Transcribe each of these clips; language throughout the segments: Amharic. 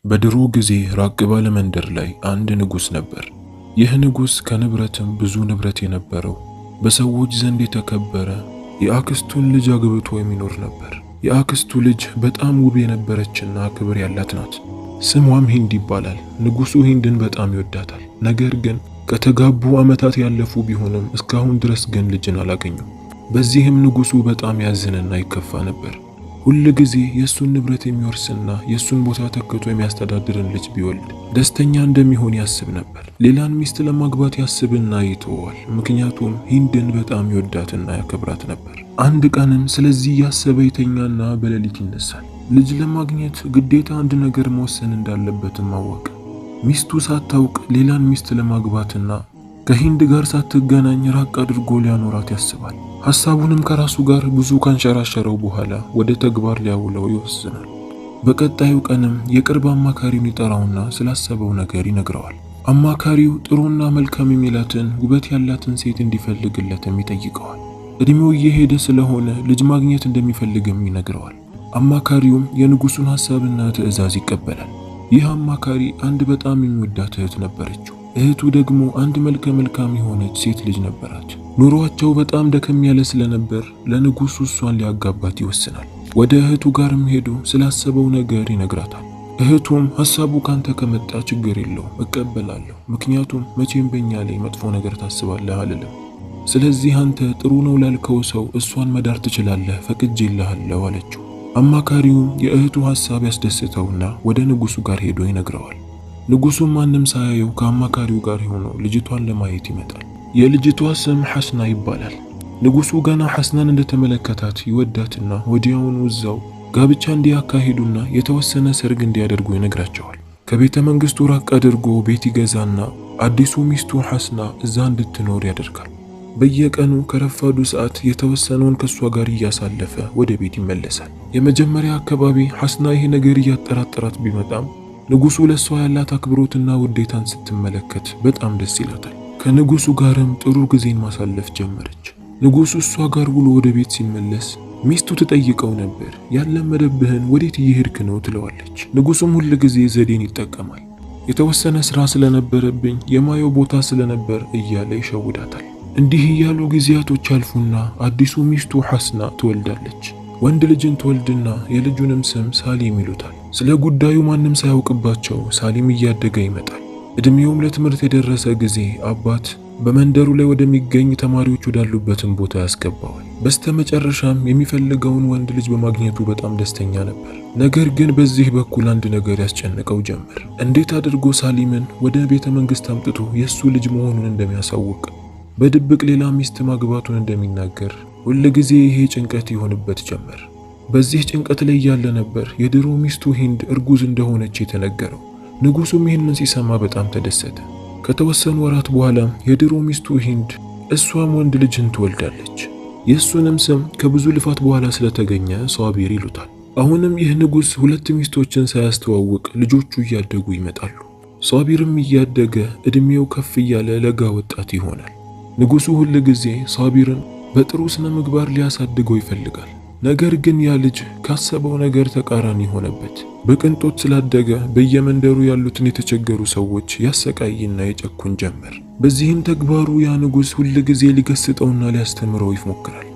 በድሮ ጊዜ ራቅ ባለ መንደር ላይ አንድ ንጉስ ነበር። ይህ ንጉስ ከንብረትም ብዙ ንብረት የነበረው በሰዎች ዘንድ የተከበረ የአክስቱን ልጅ አግብቶ የሚኖር ነበር። የአክስቱ ልጅ በጣም ውብ የነበረችና ክብር ያላት ናት። ስሟም ሂንድ ይባላል። ንጉሱ ሂንድን በጣም ይወዳታል። ነገር ግን ከተጋቡ ዓመታት ያለፉ ቢሆንም እስካሁን ድረስ ግን ልጅን አላገኙም። በዚህም ንጉሱ በጣም ያዝንና ይከፋ ነበር። ሁል ጊዜ የሱን ንብረት የሚወርስና የሱን ቦታ ተክቶ የሚያስተዳድርን ልጅ ቢወልድ ደስተኛ እንደሚሆን ያስብ ነበር። ሌላን ሚስት ለማግባት ያስብና ይተዋል። ምክንያቱም ሂንድን በጣም ይወዳትና ያከብራት ነበር። አንድ ቀንም ስለዚህ ያሰበ ይተኛና በሌሊት ይነሳል። ልጅ ለማግኘት ግዴታ አንድ ነገር መወሰን እንዳለበትም አወቀ። ሚስቱ ሳታውቅ ሌላን ሚስት ለማግባትና ከሂንድ ጋር ሳትገናኝ ራቅ አድርጎ ሊያኖራት ያስባል። ሐሳቡንም ከራሱ ጋር ብዙ ካንሸራሸረው በኋላ ወደ ተግባር ሊያውለው ይወስናል። በቀጣዩ ቀንም የቅርብ አማካሪውን ይጠራውና ስላሰበው ነገር ይነግረዋል። አማካሪው ጥሩና መልካም የሚላትን ውበት ያላትን ሴት እንዲፈልግለትም ይጠይቀዋል። እድሜው እየሄደ ስለሆነ ልጅ ማግኘት እንደሚፈልግም ይነግረዋል። አማካሪውም የንጉሱን ሐሳብና ትዕዛዝ ይቀበላል። ይህ አማካሪ አንድ በጣም የሚወዳት እህት ነበረችው። እህቱ ደግሞ አንድ መልካም የሆነች ሴት ልጅ ነበራት። ኑሯቸው በጣም ደከም ያለ ስለነበር ለንጉሱ እሷን ሊያጋባት ይወስናል። ወደ እህቱ ጋርም ሄዶ ስላሰበው ነገር ይነግራታል። እህቱም ሐሳቡ ካንተ ከመጣ ችግር የለውም እቀበላለሁ፣ ምክንያቱም መቼም በእኛ ላይ መጥፎ ነገር ታስባለህ አልልም። ስለዚህ አንተ ጥሩ ነው ላልከው ሰው እሷን መዳር ትችላለህ፣ ፈቅጄልሃለሁ አለችው። አማካሪውም የእህቱ ሐሳብ ያስደስተውና ወደ ንጉሱ ጋር ሄዶ ይነግረዋል። ንጉሱም ማንም ሳያየው ከአማካሪው ጋር ሆኖ ልጅቷን ለማየት ይመጣል። የልጅቷ ስም ሐስና ይባላል። ንጉሱ ገና ሐስናን እንደተመለከታት ይወዳትና ወዲያውኑ እዛው ጋብቻ እንዲያካሂዱና የተወሰነ ሰርግ እንዲያደርጉ ይነግራቸዋል። ከቤተ መንግስቱ ራቅ አድርጎ ቤት ይገዛና አዲሱ ሚስቱ ሐስና እዛ እንድትኖር ያደርጋል። በየቀኑ ከረፋዱ ሰዓት የተወሰነውን ከሷ ጋር እያሳለፈ ወደ ቤት ይመለሳል። የመጀመሪያ አካባቢ ሐስና ይሄ ነገር እያጠራጠራት ቢመጣም ንጉሱ ለሷ ያላት አክብሮትና ውዴታን ስትመለከት በጣም ደስ ይላታል። ከንጉሱ ጋርም ጥሩ ጊዜን ማሳለፍ ጀመረች። ንጉሱ እሷ ጋር ውሎ ወደ ቤት ሲመለስ ሚስቱ ትጠይቀው ነበር። ያለመደብህን ወዴት እየሄድክ ነው ትለዋለች። ንጉሱም ሁል ጊዜ ዘዴን ይጠቀማል። የተወሰነ ስራ ስለነበረብኝ የማየው ቦታ ስለነበር እያለ ይሸውዳታል። እንዲህ እያሉ ጊዜያቶች አልፉና አዲሱ ሚስቱ ሐስና ትወልዳለች። ወንድ ልጅን ትወልድና የልጁንም ስም ሳሊም ይሉታል። ስለ ጉዳዩ ማንም ሳያውቅባቸው ሳሊም እያደገ ይመጣል። እድሜውም ለትምህርት የደረሰ ጊዜ አባት በመንደሩ ላይ ወደሚገኝ ተማሪዎች ወዳሉበትን ቦታ ያስገባዋል። በስተመጨረሻም የሚፈልገውን ወንድ ልጅ በማግኘቱ በጣም ደስተኛ ነበር። ነገር ግን በዚህ በኩል አንድ ነገር ያስጨንቀው ጀመር። እንዴት አድርጎ ሳሊምን ወደ ቤተ መንግስት አምጥቶ የሱ ልጅ መሆኑን እንደሚያሳውቅ፣ በድብቅ ሌላ ሚስት ማግባቱን እንደሚናገር ሁል ጊዜ ይሄ ጭንቀት ይሆንበት ጀመር። በዚህ ጭንቀት ላይ ያለ ነበር የድሮ ሚስቱ ሂንድ እርጉዝ እንደሆነች የተነገረው። ንጉሱም ይህንን ሲሰማ በጣም ተደሰተ። ከተወሰኑ ወራት በኋላ የድሮ ሚስቱ ሂንድ እሷም ወንድ ልጅን ትወልዳለች። የእሱንም ስም ከብዙ ልፋት በኋላ ስለተገኘ ሷቢር ይሉታል። አሁንም ይህ ንጉስ ሁለት ሚስቶችን ሳያስተዋውቅ ልጆቹ እያደጉ ይመጣሉ። ሷቢርም እያደገ እድሜው ከፍ እያለ ለጋ ወጣት ይሆናል። ንጉሱ ሁል ጊዜ ሷቢርን በጥሩ ስነ ምግባር ሊያሳድገው ይፈልጋል። ነገር ግን ያ ልጅ ካሰበው ነገር ተቃራኒ ሆነበት። በቅንጦት ስላደገ በየመንደሩ ያሉትን የተቸገሩ ሰዎች ያሰቃይና የጨኩን ጀመር። በዚህም ተግባሩ ያ ንጉስ ሁል ጊዜ ሊገስጠውና ሊያስተምረው ይሞክራል።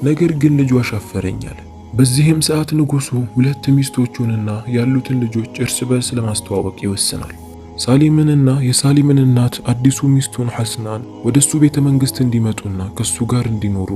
ነገር ግን ልጁ አሻፈረኝ አለ። በዚህም ሰዓት ንጉሱ ሁለት ሚስቶቹንና ያሉትን ልጆች እርስ በርስ ለማስተዋወቅ ይወስናል። ሳሊምንና የሳሊምን እናት አዲሱ ሚስቱን ሐስናን ወደሱ ቤተ መንግስት እንዲመጡና ከሱ ጋር እንዲኖሩ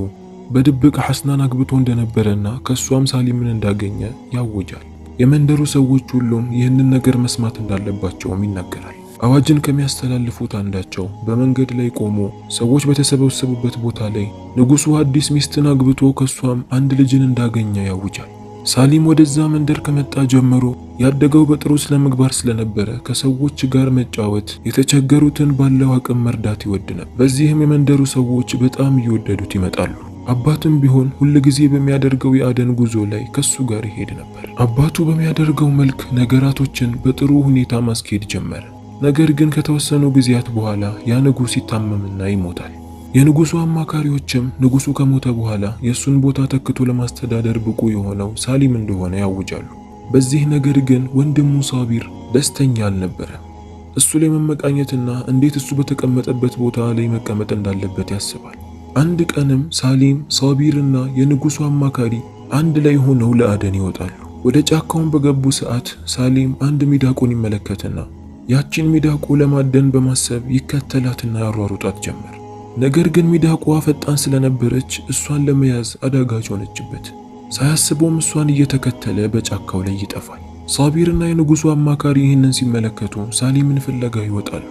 በድብቅ ሐስናን አግብቶ እንደነበረና ከሷም ሳሊምን እንዳገኘ ያውጃል። የመንደሩ ሰዎች ሁሉም ይህንን ነገር መስማት እንዳለባቸውም ይናገራል። አዋጅን ከሚያስተላልፉት አንዳቸው በመንገድ ላይ ቆሞ ሰዎች በተሰበሰቡበት ቦታ ላይ ንጉሱ አዲስ ሚስትን አግብቶ ከሷም አንድ ልጅን እንዳገኘ ያውጃል። ሳሊም ወደዛ መንደር ከመጣ ጀምሮ ያደገው በጥሩ ስነ ምግባር ስለነበረ ከሰዎች ጋር መጫወት፣ የተቸገሩትን ባለው አቅም መርዳት ይወድ ነበር። በዚህም የመንደሩ ሰዎች በጣም እየወደዱት ይመጣሉ። አባቱም ቢሆን ሁል ጊዜ በሚያደርገው የአደን ጉዞ ላይ ከሱ ጋር ይሄድ ነበር። አባቱ በሚያደርገው መልክ ነገራቶችን በጥሩ ሁኔታ ማስኬድ ጀመረ። ነገር ግን ከተወሰኑ ጊዜያት በኋላ ያ ንጉስ ይታመምና ይሞታል። የንጉሱ አማካሪዎችም ንጉሱ ከሞተ በኋላ የሱን ቦታ ተክቶ ለማስተዳደር ብቁ የሆነው ሳሊም እንደሆነ ያውጃሉ። በዚህ ነገር ግን ወንድሙ ሳቢር ደስተኛ አልነበረም። እሱ ላይ መመቃኘትና እንዴት እሱ በተቀመጠበት ቦታ ላይ መቀመጥ እንዳለበት ያስባል። አንድ ቀንም ሳሊም፣ ሳቢርና የንጉሱ አማካሪ አንድ ላይ ሆነው ለአደን ይወጣሉ። ወደ ጫካውን በገቡ ሰዓት ሳሊም አንድ ሚዳቆን ይመለከትና ያቺን ሚዳቆ ለማደን በማሰብ ይከተላትና ያሯሩጣት ጀመር። ነገር ግን ሚዳቆዋ ፈጣን ስለነበረች እሷን ለመያዝ አዳጋች ሆነችበት። ሳያስበውም እሷን እየተከተለ በጫካው ላይ ይጠፋል። ሳቢርና የንጉሱ አማካሪ ይህንን ሲመለከቱ ሳሊምን ፍለጋ ይወጣሉ።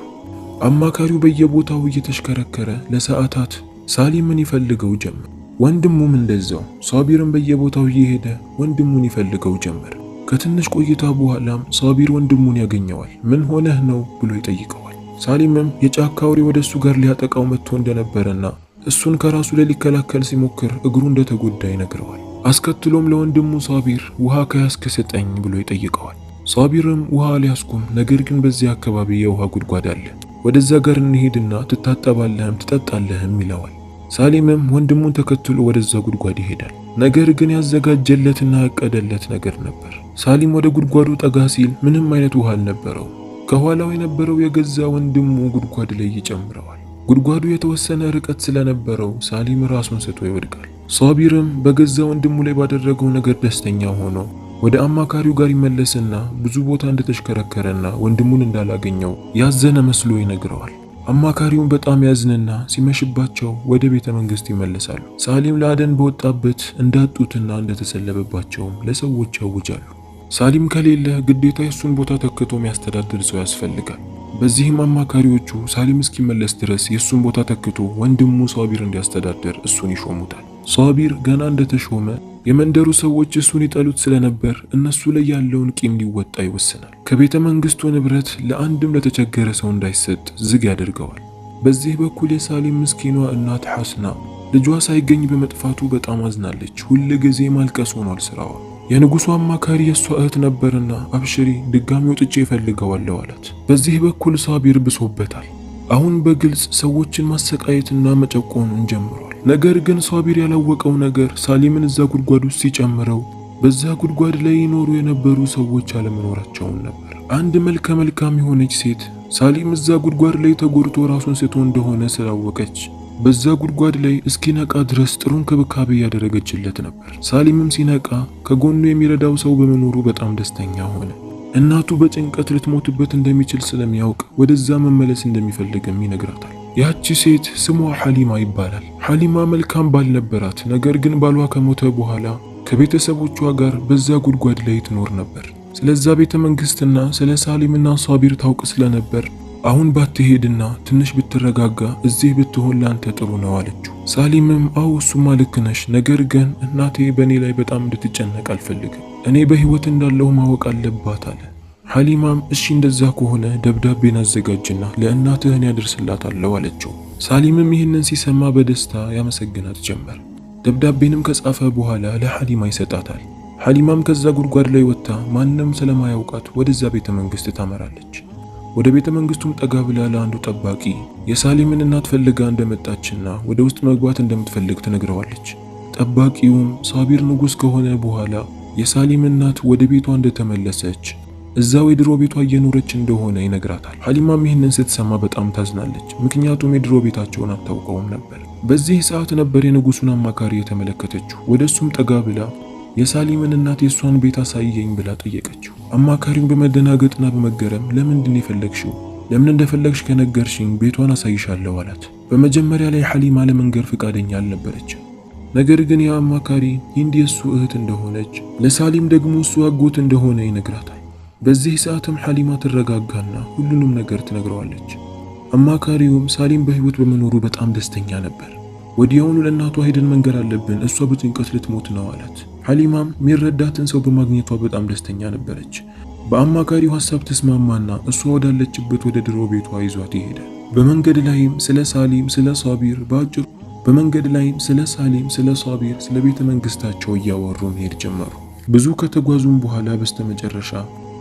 አማካሪው በየቦታው እየተሽከረከረ ለሰዓታት ሳሊምን ይፈልገው ጀመር። ወንድሙም እንደዛው ሳቢርን በየቦታው እየሄደ ወንድሙን ይፈልገው ጀመር። ከትንሽ ቆይታ በኋላም ሳቢር ወንድሙን ያገኘዋል። ምን ሆነህ ነው ብሎ ይጠይቀዋል። ሳሊምም የጫካ አውሬ ወደሱ ጋር ሊያጠቃው መጥቶ እንደነበረና እሱን ከራሱ ላይ ሊከላከል ሲሞክር እግሩ እንደተጎዳ ይነግረዋል። አስከትሎም ለወንድሙ ሳቢር ውሃ ከያዝክ ስጠኝ ብሎ ይጠይቀዋል። ሳቢርም ውሃ አልያዝኩም፣ ነገር ግን በዚህ አካባቢ የውሃ ጉድጓድ አለ፣ ወደዛ ጋር እንሄድና ትታጠባለህም ትጠጣለህም ይለዋል። ሳሊምም ወንድሙን ተከትሎ ወደዛ ጉድጓድ ይሄዳል። ነገር ግን ያዘጋጀለትና ያቀደለት ነገር ነበር። ሳሊም ወደ ጉድጓዱ ጠጋ ሲል ምንም አይነት ውሃ አልነበረው። ከኋላው የነበረው የገዛ ወንድሙ ጉድጓድ ላይ ይጨምረዋል። ጉድጓዱ የተወሰነ ርቀት ስለነበረው ሳሊም ራሱን ስቶ ይወድቃል። ሳቢርም በገዛ ወንድሙ ላይ ባደረገው ነገር ደስተኛ ሆኖ ወደ አማካሪው ጋር ይመለስና ብዙ ቦታ እንደተሽከረከረና ወንድሙን እንዳላገኘው ያዘነ መስሎ ይነግረዋል። አማካሪውን በጣም ያዝንና ሲመሽባቸው ወደ ቤተ መንግስት ይመለሳሉ። ሳሊም ለአደን በወጣበት እንዳጡትና እንደተሰለበባቸውም ለሰዎች ያውጃሉ። ሳሊም ከሌለ ግዴታ የሱን ቦታ ተክቶ የሚያስተዳድር ሰው ያስፈልጋል። በዚህም አማካሪዎቹ ሳሊም እስኪመለስ ድረስ የሱን ቦታ ተክቶ ወንድሙ ሳቢር እንዲያስተዳድር እሱን ይሾሙታል። ሳቢር ገና እንደተሾመ የመንደሩ ሰዎች እሱን ይጠሉት ስለነበር እነሱ ላይ ያለውን ቂም ሊወጣ ይወስናል። ከቤተ መንግስቱ ንብረት ለአንድም ለተቸገረ ሰው እንዳይሰጥ ዝግ ያደርገዋል። በዚህ በኩል የሳሊም ምስኪኗ እናት ሐስና ልጇ ሳይገኝ በመጥፋቱ በጣም አዝናለች። ሁል ጊዜ ማልቀስ ሆኗል ስራዋ። የንጉሱ አማካሪ የሷ እህት ነበርና አብሽሪ ድጋሚ ወጥቼ እፈልገዋለሁ አላት። በዚህ በኩል ሳቢር ብሶበታል። አሁን በግልጽ ሰዎችን ማሰቃየትና መጨቆኑን ጀምሯል። ነገር ግን ሳቢር ያላወቀው ነገር ሳሊምን እዛ ጉድጓድ ውስጥ ሲጨምረው በዛ ጉድጓድ ላይ ይኖሩ የነበሩ ሰዎች አለመኖራቸውን ነበር። አንድ መልከ መልካም የሆነች ሴት ሳሊም እዛ ጉድጓድ ላይ ተጎድቶ ራሱን ስቶ እንደሆነ ስላወቀች በዛ ጉድጓድ ላይ እስኪነቃ ድረስ ጥሩ እንክብካቤ ያደረገችለት ነበር። ሳሊምም ሲነቃ ከጎኑ የሚረዳው ሰው በመኖሩ በጣም ደስተኛ ሆነ። እናቱ በጭንቀት ልትሞትበት እንደሚችል ስለሚያውቅ ወደዛ መመለስ እንደሚፈልግም ይነግራታል። ያቺ ሴት ስሟ ሐሊማ ይባላል። ሐሊማ መልካም ባል ነበራት። ነገር ግን ባሏ ከሞተ በኋላ ከቤተሰቦቿ ጋር በዛ ጉድጓድ ላይ ትኖር ነበር። ስለዛ ቤተ መንግስትና ስለ ሳሊምና ሳቢር ታውቅ ስለነበር አሁን ባትሄድና ትንሽ ብትረጋጋ እዚህ ብትሆን ላንተ ጥሩ ነው አለችው። ሳሊምም አው እሱማ ልክ ነሽ፣ ነገር ግን እናቴ በእኔ ላይ በጣም እንድትጨነቅ አልፈልግም፣ እኔ በህይወት እንዳለሁ ማወቅ አለባት አለ። ሐሊማም እሺ እንደዛ ከሆነ ደብዳቤን አዘጋጅና ለእናትህን ያደርስላታለሁ አለችው። ሳሊምም ይህንን ሲሰማ በደስታ ያመሰግናት ጀመር። ደብዳቤንም ከጻፈ በኋላ ለሐሊማ ይሰጣታል። ሐሊማም ከዛ ጉድጓድ ላይ ወጥታ ማንም ስለማያውቃት ወደዛ ቤተ መንግስት ታመራለች። ወደ ቤተ መንግስቱም ጠጋ ብላ ለአንዱ ጠባቂ የሳሊምን እናት ፈልጋ እንደመጣችና ወደ ውስጥ መግባት እንደምትፈልግ ትነግረዋለች። ጠባቂውም ሳቢር ንጉስ ከሆነ በኋላ የሳሊም እናት ወደ ቤቷ እንደተመለሰች እዛው የድሮ ቤቷ እየኖረች እንደሆነ ይነግራታል። ሐሊማም ይህንን ስትሰማ በጣም ታዝናለች፣ ምክንያቱም የድሮ ቤታቸውን አታውቀውም ነበር። በዚህ ሰዓት ነበር የንጉሱን አማካሪ የተመለከተችው። ወደሱም ጠጋ ብላ የሳሊምን እናት የሷን ቤት አሳየኝ ብላ ጠየቀችው። አማካሪውን በመደናገጥና በመገረም ለምንድን የፈለግሽው? ለምን እንደፈለግሽ ከነገርሽኝ ቤቷን አሳይሻለሁ አላት። በመጀመሪያ ላይ ሐሊማ ለመንገር ፈቃደኛ አልነበረችም። ነገር ግን የአማካሪ ሂንድ የሱ እህት እንደሆነች ለሳሊም ደግሞ እሱ አጎት እንደሆነ ይነግራታል። በዚህ ሰዓትም ሐሊማ ትረጋጋና ሁሉንም ነገር ትነግረዋለች። አማካሪውም ሳሊም በህይወት በመኖሩ በጣም ደስተኛ ነበር። ወዲያውኑ ለእናቷ ሄደን መንገር አለብን፣ እሷ በጭንቀት ልትሞት ነው አላት። ሐሊማም የሚረዳትን ሰው በማግኘቷ በጣም ደስተኛ ነበረች። በአማካሪው ሐሳብ ተስማማና እሷ ወዳለችበት ወደ ድሮ ቤቷ ይዟት ይሄዳል። በመንገድ ላይም ስለ ሳሊም፣ ስለ ሳቢር ባጭሩ ስለ ቤተ መንግስታቸው እያወሩ መሄድ ጀመሩ። ብዙ ከተጓዙም በኋላ በስተመጨረሻ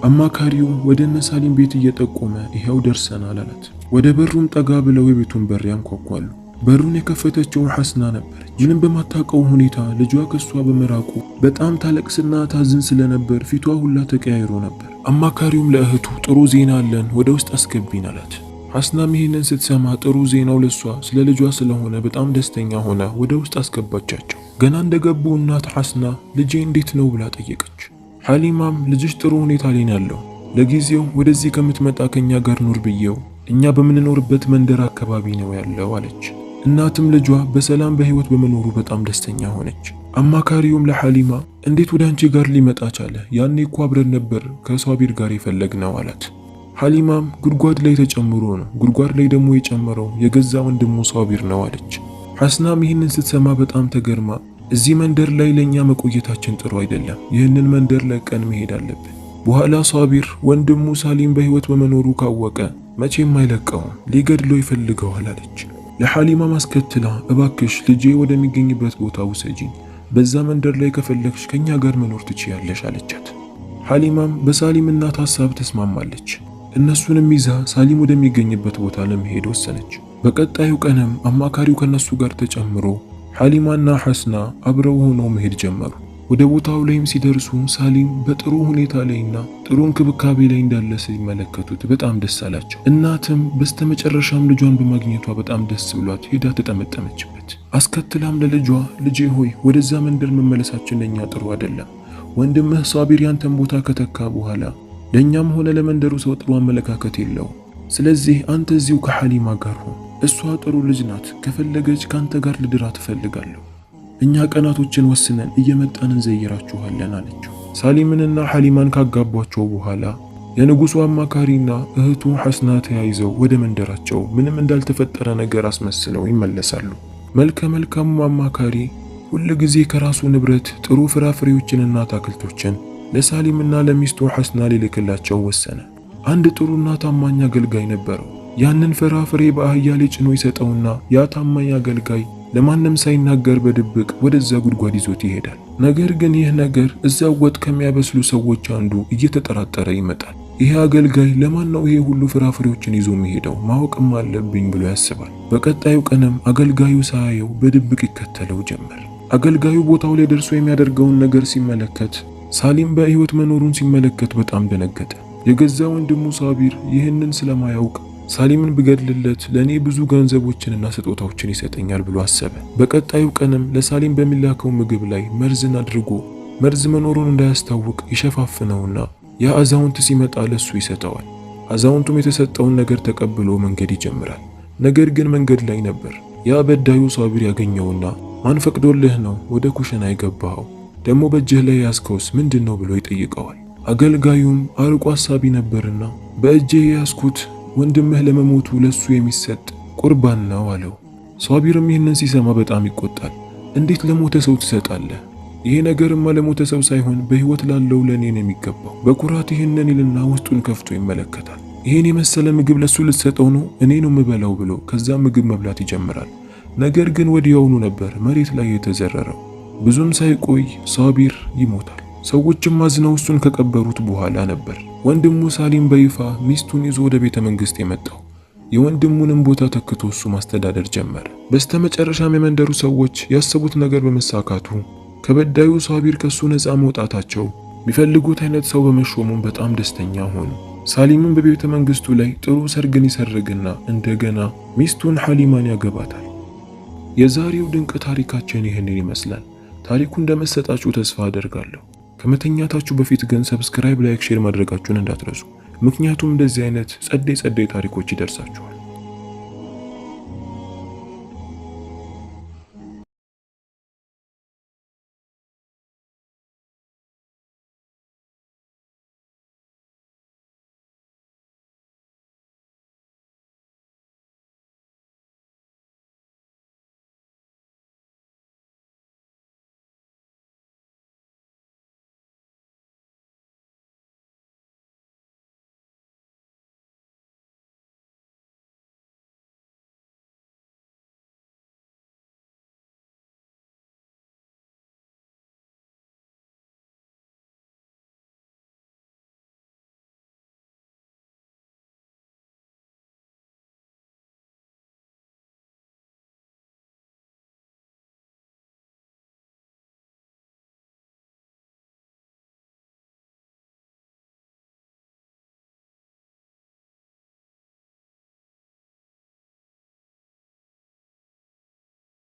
አማካሪው ወደ እነ ሳሊም ቤት እየጠቆመ ይሄው ደርሰናል አላት። ወደ በሩም ጠጋ ብለው የቤቱን በር ያንኳኳሉ። በሩን የከፈተችው ሐስና ነበረች። ጅንን በማታውቀው ሁኔታ ልጇ ከሷ በመራቁ በጣም ታለቅስና ታዝን ስለነበር ፊቷ ሁላ ተቀያይሮ ነበር። አማካሪውም ለእህቱ ጥሩ ዜና አለን ወደ ውስጥ አስገቢን አላት። ሐስናም ይህንን ስትሰማ ጥሩ ዜናው ለሷ ስለ ልጇ ስለሆነ በጣም ደስተኛ ሆና ወደ ውስጥ አስገባቻቸው። ገና እንደገቡ እናት ሐስና ልጄ እንዴት ነው ብላ ጠየቀች። ሐሊማም ልጅሽ ጥሩ ሁኔታ ላይ ያለው ለጊዜው ወደዚህ ከምትመጣ ከኛ ጋር ኑር ብየው እኛ በምንኖርበት መንደር አካባቢ ነው ያለው አለች። እናትም ልጇ በሰላም በህይወት በመኖሩ በጣም ደስተኛ ሆነች። አማካሪውም ለሐሊማ እንዴት ወደ አንቺ ጋር ሊመጣ ቻለ? ያኔ እኮ አብረን ነበር ከሷቢር ጋር የፈለግነው አላት። ሐሊማም ጉድጓድ ላይ ተጨምሮ ነው፣ ጉድጓድ ላይ ደግሞ የጨመረው የገዛ ወንድሙ ሷቢር ነው አለች። ሐስናም ይህንን ስትሰማ በጣም ተገርማ እዚህ መንደር ላይ ለኛ መቆየታችን ጥሩ አይደለም፣ ይህንን መንደር ለቀን መሄድ አለብን። በኋላ ሷቢር ወንድሙ ሳሊም በህይወት በመኖሩ ካወቀ መቼም አይለቀውም፣ ሊገድለው ይፈልገዋል አለች። ለሐሊማ ማስከትላ እባክሽ ልጄ ወደሚገኝበት ቦታ ውሰጂኝ፣ በዛ መንደር ላይ ከፈለግሽ ከኛ ጋር መኖር ትችያለሽ አለቻት። ሐሊማም በሳሊም እናት ሐሳብ ተስማማለች። እነሱንም ይዛ ሳሊም ወደሚገኝበት ቦታ ለመሄድ ወሰነች። በቀጣዩ ቀንም አማካሪው ከነሱ ጋር ተጨምሮ ሐሊማና ሐስና አብረው ሆነው መሄድ ጀመሩ። ወደ ቦታው ላይም ሲደርሱ ሳሊም በጥሩ ሁኔታ ላይና ጥሩ እንክብካቤ ላይ እንዳለ ሲመለከቱት በጣም ደስ አላቸው። እናትም በስተመጨረሻም ልጇን በማግኘቷ በጣም ደስ ብሏት ሄዳ ተጠመጠመችበት። አስከትላም ለልጇ ልጄ ሆይ ወደዛ መንደር መመለሳችን ለኛ ጥሩ አይደለም፣ ወንድምህ ሷቢር ያንተን ቦታ ከተካ በኋላ ለኛም ሆነ ለመንደሩ ሰው ጥሩ አመለካከት የለው። ስለዚህ አንተ እዚሁ ከሐሊማ ጋር ሆን፣ እሷ ጥሩ ልጅ ናት፣ ከፈለገች ካንተ ጋር ልድራ ትፈልጋለሁ፣ እኛ ቀናቶችን ወስነን እየመጣን እንዘይራችኋለን አለችው። ሳሊምንና ሐሊማን ካጋቧቸው በኋላ የንጉሱ አማካሪና እህቱ ሐስና ተያይዘው ወደ መንደራቸው ምንም እንዳልተፈጠረ ነገር አስመስለው ይመለሳሉ። መልከ መልካሙ አማካሪ ሁል ጊዜ ከራሱ ንብረት ጥሩ ፍራፍሬዎችንና አትክልቶችን ለሳሊምና ለሚስቱ ሐስና ሊልክላቸው ወሰነ። አንድ ጥሩና ታማኝ አገልጋይ ነበረው። ያንን ፍራፍሬ በአህያ ላይ ጭኖ ይሰጠውና ያ ታማኝ አገልጋይ ለማንም ሳይናገር በድብቅ ወደዛ ጉድጓድ ይዞት ይሄዳል። ነገር ግን ይህ ነገር እዛው ወጥ ከሚያበስሉ ሰዎች አንዱ እየተጠራጠረ ይመጣል። ይሄ አገልጋይ ለማን ነው ይሄ ሁሉ ፍራፍሬዎችን ይዞ የሚሄደው? ማወቅም አለብኝ ብሎ ያስባል። በቀጣዩ ቀንም አገልጋዩ ሳያየው በድብቅ ይከተለው ጀመር። አገልጋዩ ቦታው ላይ ደርሶ የሚያደርገውን ነገር ሲመለከት ሳሊም በህይወት መኖሩን ሲመለከት በጣም ደነገጠ። የገዛ ወንድሙ ሷቢር ይህንን ስለማያውቅ ሳሊምን ብገድልለት ለኔ ብዙ ገንዘቦችንና ስጦታዎችን ይሰጠኛል ብሎ አሰበ። በቀጣዩ ቀንም ለሳሊም በሚላከው ምግብ ላይ መርዝን አድርጎ መርዝ መኖሩን እንዳያስታውቅ ይሸፋፍነውና ያ አዛውንት ሲመጣ ለሱ ይሰጠዋል። አዛውንቱም የተሰጠውን ነገር ተቀብሎ መንገድ ይጀምራል። ነገር ግን መንገድ ላይ ነበር ያ በዳዩ ሷቢር ያገኘውና ማን ፈቅዶልህ ነው ወደ ኩሽና የገባኸው? ደግሞ በእጅህ ላይ ያስከውስ ምንድነው ብሎ ይጠይቀዋል። አገልጋዩም አርቆ ሐሳቢ ነበርና በእጄ ያስኩት ወንድምህ ለመሞቱ ለሱ የሚሰጥ ቁርባን ነው አለው። ሷቢርም ይህንን ሲሰማ በጣም ይቆጣል። እንዴት ለሞተ ሰው ትሰጣለህ? ይሄ ነገርማ ለሞተ ሰው ሳይሆን በህይወት ላለው ለኔ ነው የሚገባው። በኩራት ይህንን ይልና ውስጡን ከፍቶ ይመለከታል። ይሄን የመሰለ ምግብ ለሱ ልትሰጠው ነው? እኔ ነው የምበላው ብሎ ከዛ ምግብ መብላት ይጀምራል። ነገር ግን ወዲያውኑ ነበር መሬት ላይ የተዘረረው። ብዙም ሳይቆይ ሷቢር ይሞታል። ሰዎችም አዝነው እሱን ከቀበሩት በኋላ ነበር ወንድሙ ሳሊም በይፋ ሚስቱን ይዞ ወደ ቤተ መንግስት የመጣው። የወንድሙንም ቦታ ተክቶ እሱ ማስተዳደር ጀመረ። በስተመጨረሻም የመንደሩ ሰዎች ያሰቡት ነገር በመሳካቱ ከበዳዩ ሷቢር ከሱ ነፃ መውጣታቸው የሚፈልጉት አይነት ሰው በመሾሙም በጣም ደስተኛ ሆኑ። ሳሊምም በቤተ መንግስቱ ላይ ጥሩ ሰርግን ይሰርግና እንደገና ሚስቱን ሐሊማን ያገባታል። የዛሬው ድንቅ ታሪካችን ይህንን ይመስላል። ታሪኩ እንደመሰጣችሁ ተስፋ አደርጋለሁ። ከመተኛታችሁ በፊት ግን ሰብስክራይብ፣ ላይክ፣ ሼር ማድረጋችሁን እንዳትረሱ። ምክንያቱም እንደዚህ አይነት ጸዴ ታሪኮች ይደርሳችኋል።